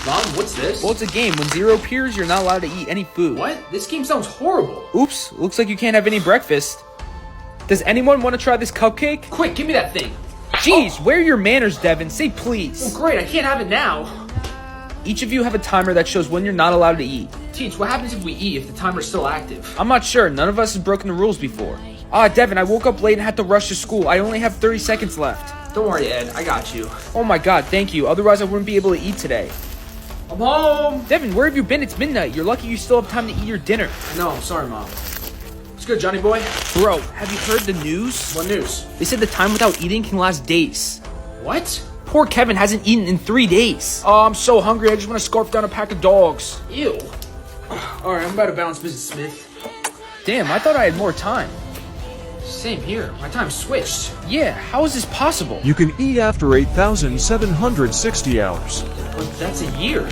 Mom, what's this? Well, it's a game. When 0 appears, you're not allowed to eat any food. What? This game sounds horrible. Oops, looks like you can't have any breakfast. Does anyone want to try this cupcake? Quick, give me that thing. Jeez, where are your manners, Devin? Say please. Well, great, I can't have it now. Each of you have a timer that shows when you're not allowed to eat. Teach, what happens if we eat if the timer's still active? I'm not sure. None of us has broken the rules before. Devin, I woke up late and had to rush to school. I only have 30 seconds left. Don't worry, Ed, I got you. Oh my god, thank you. Otherwise, I wouldn't be able to eat today. I'm home. Devin, where have you been? It's midnight. You're lucky you still have time to eat your dinner. I know, I'm sorry, Mom. It's good, Johnny boy. Bro, have you heard the news? What news? They said the time without eating can last days. What? Poor Kevin hasn't eaten in 3 days. Oh, I'm so hungry. I just want to scarf down a pack of dogs. Ew. Alright, I'm about to bounce, Mrs. Smith. Damn, I thought I had more time. Same here. My time switched. Yeah, how is this possible? You can eat after 8,760 hours. But that's a year.